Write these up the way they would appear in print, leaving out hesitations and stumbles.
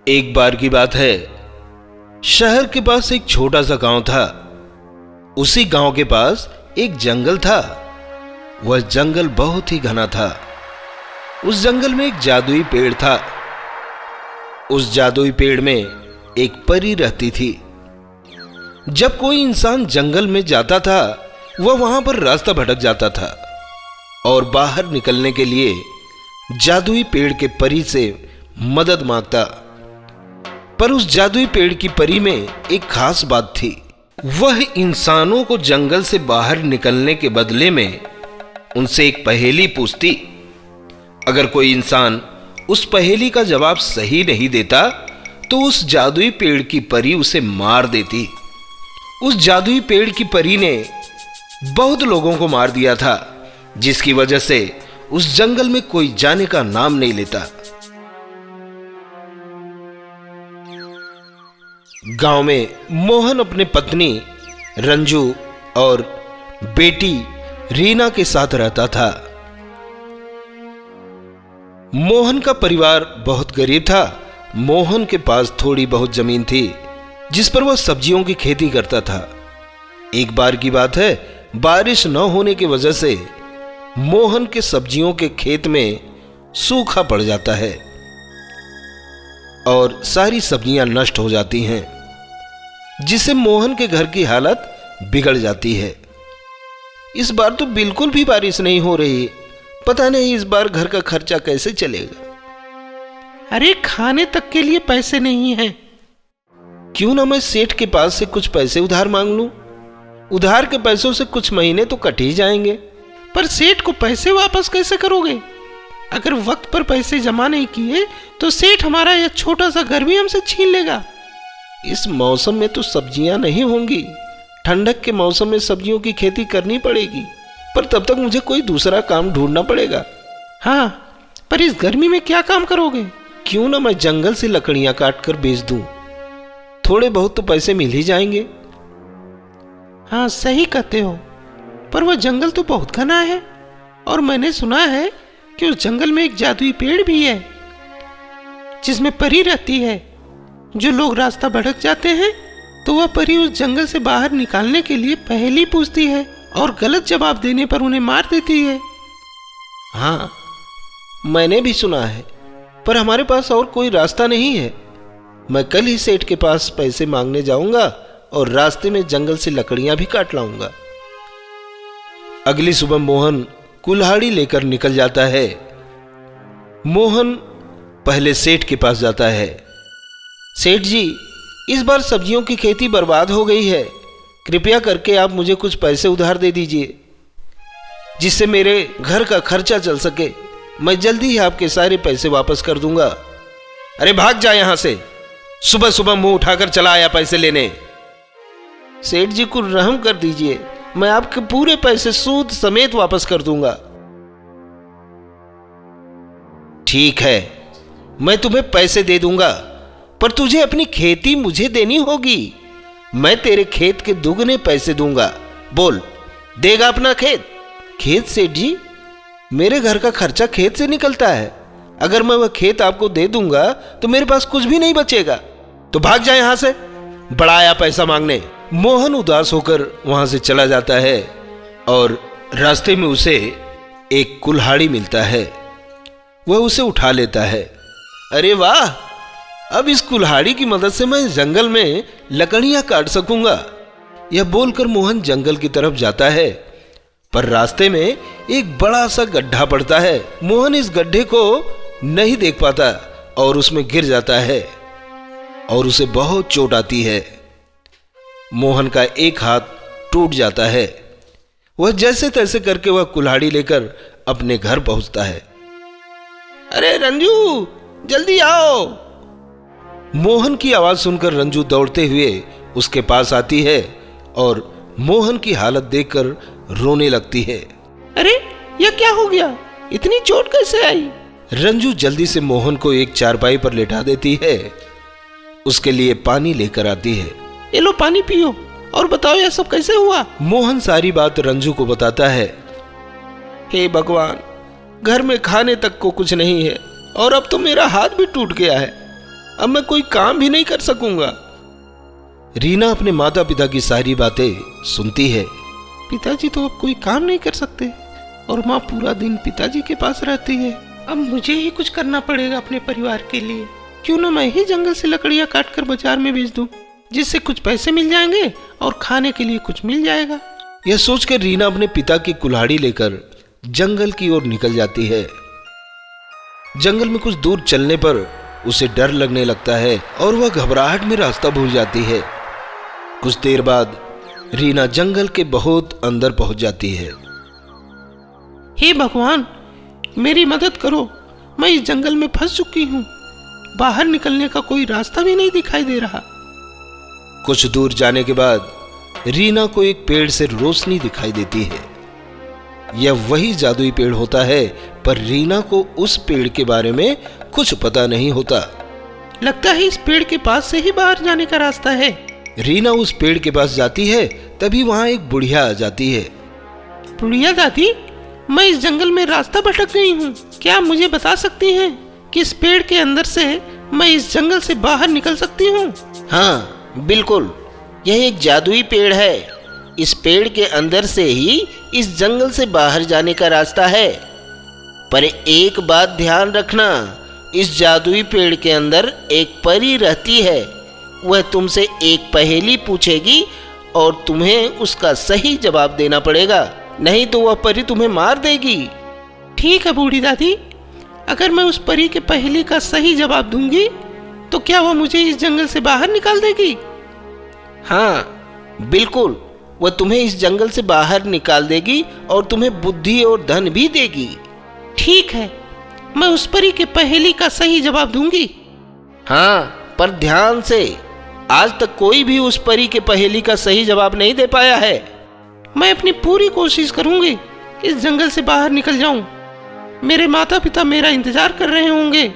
एक बार की बात है, शहर के पास एक छोटा सा गांव था। उसी गांव के पास एक जंगल था। वह जंगल बहुत ही घना था। उस जंगल में एक जादुई पेड़ था। उस जादुई पेड़ में एक परी रहती थी। जब कोई इंसान जंगल में जाता था, वह वहां पर रास्ता भटक जाता था और बाहर निकलने के लिए जादुई पेड़ के परी से मदद मांगता। पर उस जादुई पेड़ की परी में एक खास बात थी। वह इंसानों को जंगल से बाहर निकलने के बदले में उनसे एक पहेली पूछती। अगर कोई इंसान उस पहेली का जवाब सही नहीं देता तो उस जादुई पेड़ की परी उसे मार देती। उस जादुई पेड़ की परी ने बहुत लोगों को मार दिया था, जिसकी वजह से उस जंगल में कोई जाने का नाम नहीं लेता। गांव में मोहन अपने पत्नी रंजू और बेटी रीना के साथ रहता था। मोहन का परिवार बहुत गरीब था। मोहन के पास थोड़ी बहुत जमीन थी जिस पर वह सब्जियों की खेती करता था। एक बार की बात है, बारिश न होने की वजह से मोहन के सब्जियों के खेत में सूखा पड़ जाता है और सारी सब्जियां नष्ट हो जाती हैं, जिससे मोहन के घर की हालत बिगड़ जाती है। इस बार तो बिल्कुल भी बारिश नहीं हो रही। पता नहीं इस बार घर का खर्चा कैसे चलेगा। अरे खाने तक के लिए पैसे नहीं हैं। क्यों ना मैं सेठ के पास से कुछ पैसे उधार मांग लूं। उधार के पैसों से कुछ महीने तो कट ही जाएंगे। पर सेठ को पैसे वापस कैसे करोगे? अगर वक्त पर पैसे जमा नहीं किए तो सेठ हमारा यह छोटा सा घर भी हमसे छीन लेगा। इस मौसम में तो सब्जियां नहीं होंगी। ठंडक के मौसम में सब्जियों की खेती करनी पड़ेगी, पर तब तक मुझे कोई दूसरा काम ढूंढना पड़ेगा। हाँ, पर इस गर्मी में क्या काम करोगे? क्यों ना मैं जंगल से लकड़ियां काट कर बेच दूं। थोड़े बहुत तो पैसे मिल ही जाएंगे। हाँ, सही कहते हो, पर वह जंगल तो बहुत घना है और मैंने सुना है कि उस जंगल में एक जादुई पेड़ भी है जिसमें परी रहती है। जो लोग रास्ता भटक जाते हैं तो वह परी उस जंगल से बाहर निकालने के लिए पहेली पूछती है और गलत जवाब देने पर उन्हें मार देती है। हाँ, मैंने भी सुना है, पर हमारे पास और कोई रास्ता नहीं है। मैं कल ही सेठ के पास पैसे मांगने जाऊंगा और रास्ते में जंगल से लकड़ियां भी काट लाऊंगा। अगली सुबह मोहन कुल्हाड़ी लेकर निकल जाता है। मोहन पहले सेठ के पास जाता है। सेठ जी, इस बार सब्जियों की खेती बर्बाद हो गई है। कृपया करके आप मुझे कुछ पैसे उधार दे दीजिए, जिससे मेरे घर का खर्चा चल सके। मैं जल्दी ही आपके सारे पैसे वापस कर दूंगा। अरे भाग जा यहां से। सुबह सुबह मुंह उठाकर चला आया पैसे लेने। सेठ जी को रहम कर दीजिए, मैं आपके पूरे पैसे सूद समेत वापस कर दूंगा। ठीक है, मैं तुम्हें पैसे दे दूंगा, पर तुझे अपनी खेती मुझे देनी होगी। मैं तेरे खेत के दुगने पैसे दूंगा। बोल, देगा अपना खेत? खेत सेठ जी, मेरे घर का खर्चा खेत से निकलता है। अगर मैं वह खेत आपको दे दूंगा तो मेरे पास कुछ भी नहीं बचेगा। तो भाग जा यहां से, बड़ा आया पैसा मांगने। मोहन उदास होकर वहां से चला जाता है और रास्ते में उसे एक कुल्हाड़ी मिलता है। वह उसे उठा लेता है। अरे वाह, अब इस कुल्हाड़ी की मदद से मैं जंगल में लकड़ियां काट सकूंगा। यह बोलकर मोहन जंगल की तरफ जाता है, पर रास्ते में एक बड़ा सा गड्ढा पड़ता है। मोहन इस गड्ढे को नहीं देख पाता और उसमें गिर जाता है और उसे बहुत चोट आती है। मोहन का एक हाथ टूट जाता है। वह जैसे तैसे करके वह कुल्हाड़ी लेकर अपने घर पहुंचता है। अरे रंजू, जल्दी आओ। मोहन की आवाज सुनकर रंजू दौड़ते हुए उसके पास आती है और मोहन की हालत देखकर रोने लगती है। अरे यह क्या हो गया? इतनी चोट कैसे आई? रंजू जल्दी से मोहन को एक चारपाई पर लेटा देती है। उसके लिए पानी लेकर आती है। ये लो पानी पियो और बताओ यह सब कैसे हुआ। मोहन सारी बात रंजू को बताता है। हे भगवान, घर में खाने तक को कुछ नहीं है और अब तो मेरा हाथ भी टूट गया है। अब मैं कोई काम भी नहीं कर सकूंगा। रीना अपने माता पिता की सारी बातें सुनती है। पिताजी तो अब कोई काम नहीं कर सकते और माँ पूरा दिन पिताजी के पास रहती है। अब मुझे ही कुछ करना पड़ेगा अपने परिवार के लिए। क्यों ना मैं ही जंगल से लकड़ियाँ काट कर बाजार में बेच दूं, जिससे कुछ पैसे मिल जाएंगे और खाने के लिए कुछ मिल जाएगा। यह सोचकर रीना अपने पिता की कुल्हाड़ी लेकर जंगल की ओर निकल जाती है। जंगल में कुछ दूर चलने पर उसे डर लगने लगता है और वह घबराहट में रास्ता भूल जाती है। कुछ देर बाद रीना जंगल के बहुत अंदर पहुंच जाती है। हे भगवान, मेरी मदद करो, मैं इस जंगल में फंस चुकी हूँ। बाहर निकलने का कोई रास्ता भी नहीं दिखाई दे रहा। कुछ दूर जाने के बाद रीना को एक पेड़ से रोशनी दिखाई देती है। यह वही जादुई पेड़ होता है, पर रीना को उस पेड़ के बारे में कुछ पता नहीं होता। लगता है इस पेड़ के पास से ही बाहर जाने का रास्ता है। रीना उस पेड़ के पास जाती है, तभी वहां एक बुढ़िया आ जाती है। बुढ़िया दादी, मैं इस जंगल में रास्ता भटक गई हूँ। क्या आप मुझे बता सकती हैं कि इस पेड़ के अंदर से मैं इस जंगल से बाहर निकल सकती हूँ? हाँ बिल्कुल, यह एक जादुई पेड़ है। इस पेड़ के अंदर से ही इस जंगल से बाहर जाने का रास्ता है। पर एक बात ध्यान रखना, इस जादुई पेड़ के अंदर एक परी रहती है। वह तुमसे एक पहेली पूछेगी और तुम्हें उसका सही जवाब देना पड़ेगा, नहीं तो वह परी तुम्हें मार देगी। ठीक है बूढ़ी दादी, अगर मैं उस परी के पहेली का सही जवाब दूंगी तो क्या वह मुझे इस जंगल से बाहर निकाल देगी? हाँ बिल्कुल, वह तुम्हें इस जंगल से बाहर निकाल देगी और तुम्हें बुद्धि और धन भी देगी। ठीक है, मैं उस परी के पहेली का सही जवाब दूंगी। हाँ, पर ध्यान से, आज तक कोई भी उस परी के पहेली का सही जवाब नहीं दे पाया है। मैं अपनी पूरी कोशिश करूंगी इस जंगल से बाहर निकल जाऊं। मेरे माता पिता मेरा इंतजार कर रहे होंगे।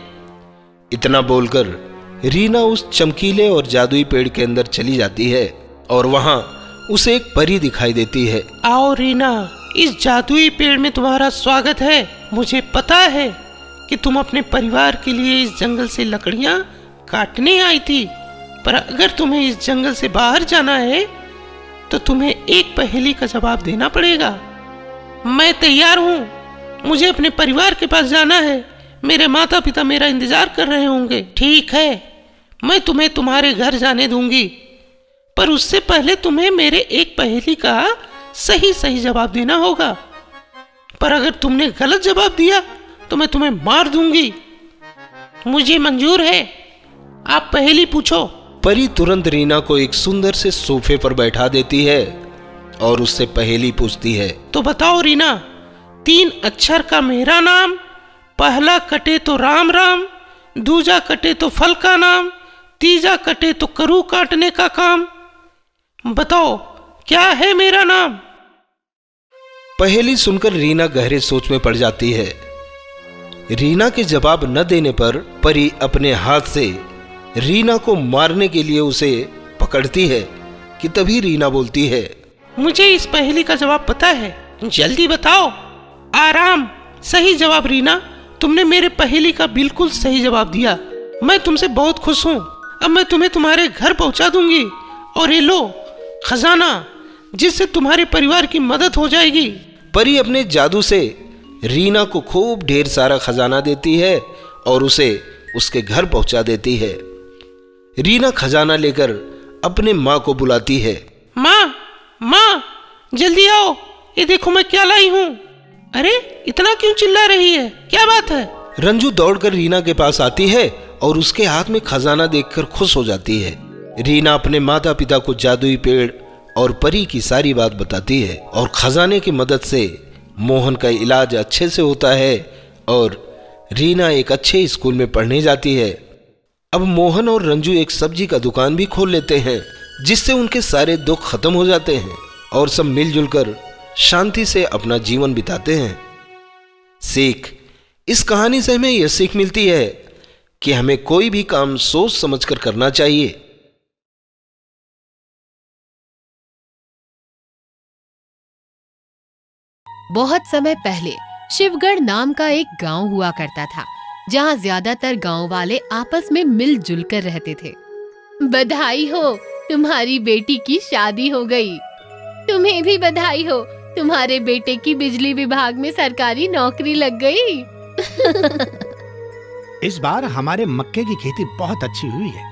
इतना बोलकर रीना उस चमकीले और जादुई पेड़ के अंदर चली जाती है और वहां उसे एक परी दिखाई देती है। आओ रीना, इस जादुई पेड़ में तुम्हारा स्वागत है। मुझे पता है कि तुम अपने परिवार के लिए इस जंगल से लकड़ियां काटने आई थी, पर अगर तुम्हें इस जंगल से बाहर जाना है तो तुम्हें एक पहेली का जवाब देना पड़ेगा। मैं तैयार हूँ, मुझे अपने परिवार के पास जाना है। मेरे माता पिता मेरा इंतजार कर रहे होंगे। ठीक है, मैं तुम्हें तुम्हारे घर जाने दूंगी, पर उससे पहले तुम्हें मेरे एक पहेली का सही सही जवाब देना होगा। पर अगर तुमने गलत जवाब दिया तो मैं तुम्हें मार दूंगी। मुझे मंजूर है, आप पहेली पूछो। परी तुरंत रीना को एक सुंदर से सोफे पर बैठा देती है और उससे पहेली पूछती है। तो बताओ रीना, 3 अक्षर का मेरा नाम, पहला कटे तो राम राम, दूजा कटे तो फल का नाम, तीजा कटे तो करू काटने का काम। बताओ क्या है मेरा नाम? पहेली सुनकर रीना गहरे सोच में पड़ जाती है। रीना के जवाब न देने पर परी अपने हाथ से रीना को मारने के लिए उसे पकड़ती है कि तभी रीना बोलती है, मुझे इस पहेली का जवाब पता है, जल्दी बताओ। आराम, सही जवाब रीना, तुमने मेरे पहेली का बिल्कुल सही जवाब दिया। मैं तुमसे बहुत खुश हूँ। अब मैं तुम्हें तुम्हारे घर पहुँचा दूंगी और ये लो खजाना, जिससे तुम्हारे परिवार की मदद हो जाएगी। परी अपने जादू से रीना को खूब ढेर सारा खजाना देती है और उसे उसके घर पहुंचा देती है। रीना खजाना लेकर अपने माँ को बुलाती है। माँ, माँ, जल्दी आओ, ये देखो मैं क्या लाई हूँ। अरे इतना क्यों चिल्ला रही है, क्या बात है? रंजू दौड़कर रीना के पास आती है और उसके हाथ में खजाना देखकर खुश हो जाती है। रीना अपने माता पिता को जादुई पेड़ और परी की सारी बात बताती है और खजाने की मदद से मोहन का इलाज अच्छे से होता है और रीना एक अच्छे स्कूल में पढ़ने जाती है। अब मोहन और रंजू एक सब्जी का दुकान भी खोल लेते हैं, जिससे उनके सारे दुख खत्म हो जाते हैं और सब मिलजुल कर शांति से अपना जीवन बिताते हैं। सीख, इस कहानी से हमें यह सीख मिलती है कि हमें कोई भी काम सोच समझकर करना चाहिए। बहुत समय पहले शिवगढ़ नाम का एक गांव हुआ करता था। जहाँ ज्यादातर गांव वाले आपस में मिलजुल कर रहते थे। बधाई हो, तुम्हारी बेटी की शादी हो गई। तुम्हें भी बधाई हो, तुम्हारे बेटे की बिजली विभाग में सरकारी नौकरी लग गई। इस बार हमारे मक्के की खेती बहुत अच्छी हुई है।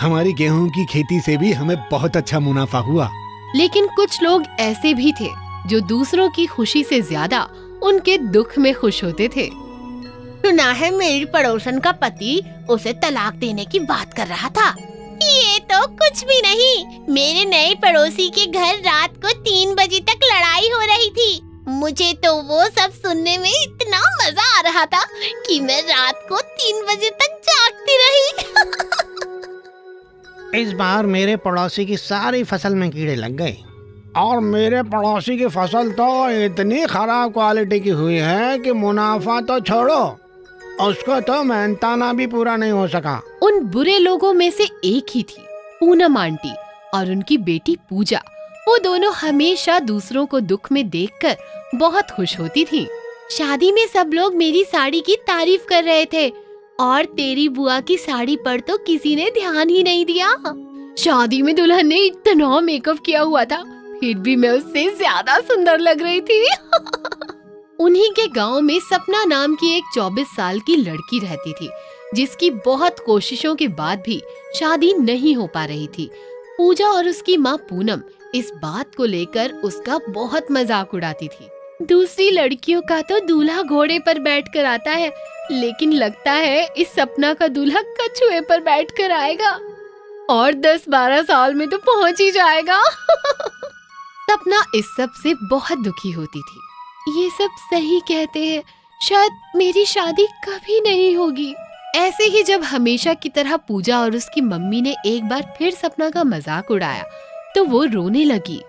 हमारी गेहूं की खेती से भी हमें बहुत अच्छा मुनाफा हुआ। लेकिन कुछ लोग ऐसे भी थे जो दूसरों की खुशी से ज्यादा उनके दुख में खुश होते थे। सुना है मेरी पड़ोसन का पति उसे तलाक देने की बात कर रहा था। ये तो कुछ भी नहीं, मेरे नए पड़ोसी के घर रात को 3 बजे तक लड़ाई हो रही थी। मुझे तो वो सब सुनने में इतना मजा आ रहा था कि मैं रात को 3 बजे तक जागती रही। इस बार मेरे पड़ोसी की सारी फसल में कीड़े लग गए और मेरे पड़ोसी की फसल तो इतनी खराब क्वालिटी की हुई है कि मुनाफा तो छोड़ो, उसको तो मेहनताना भी पूरा नहीं हो सका। उन बुरे लोगों में से एक ही थी पूनम आंटी और उनकी बेटी पूजा। वो दोनों हमेशा दूसरों को दुख में देखकर बहुत खुश होती थीं। शादी में सब लोग मेरी साड़ी की तारीफ कर रहे थे और तेरी बुआ की साड़ी पर तो किसी ने ध्यान ही नहीं दिया। शादी में दुल्हन ने इतना मेकअप किया हुआ था, फिर भी मैं उससे ज्यादा सुंदर लग रही थी। उन्हीं के गांव में सपना नाम की एक 24 साल की लड़की रहती थी, जिसकी बहुत कोशिशों के बाद भी शादी नहीं हो पा रही थी। पूजा और उसकी माँ पूनम इस बात को लेकर उसका बहुत मजाक उड़ाती थी। दूसरी लड़कियों का तो दूल्हा घोड़े पर बैठकर आता है, लेकिन लगता है इस सपना का दूल्हा कछुए पर बैठकर आएगा और 10-12 साल में तो पहुंच ही जाएगा। सपना इस सब से बहुत दुखी होती थी। ये सब सही कहते हैं, शायद मेरी शादी कभी नहीं होगी। ऐसे ही जब हमेशा की तरह पूजा और उसकी मम्मी ने एक बार फिर सपना का मजाक उड़ाया तो वो रोने लगी।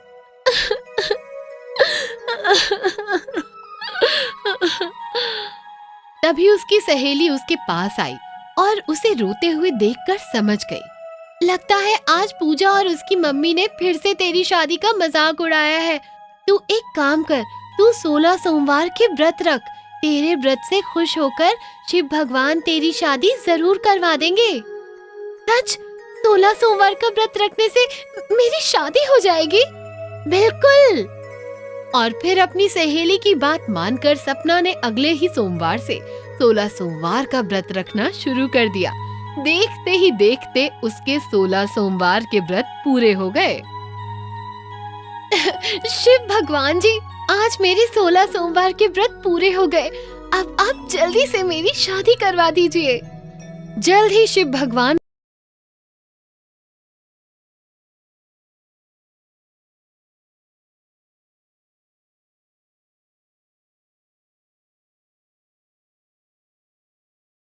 तभी उसकी सहेली उसके पास आई और उसे रोते हुए देखकर समझ गई। लगता है आज पूजा और उसकी मम्मी ने फिर से तेरी शादी का मजाक उड़ाया है। तू एक काम कर, तू 16 सोमवार के व्रत रख। तेरे व्रत से खुश होकर शिव भगवान तेरी शादी जरूर करवा देंगे। सच? 16 सोमवार का व्रत रखने से मेरी शादी हो जाएगी? बिल्कुल। और फिर अपनी सहेली की बात मानकर सपना ने अगले ही सोमवार से 16 सोमवार का व्रत रखना शुरू कर दिया। देखते ही देखते उसके 16 सोमवार के व्रत पूरे हो गए। शिव भगवान जी, आज मेरे 16 सोमवार के व्रत पूरे हो गए। अब आप जल्दी से मेरी शादी करवा दीजिए। जल्द ही शिव भगवान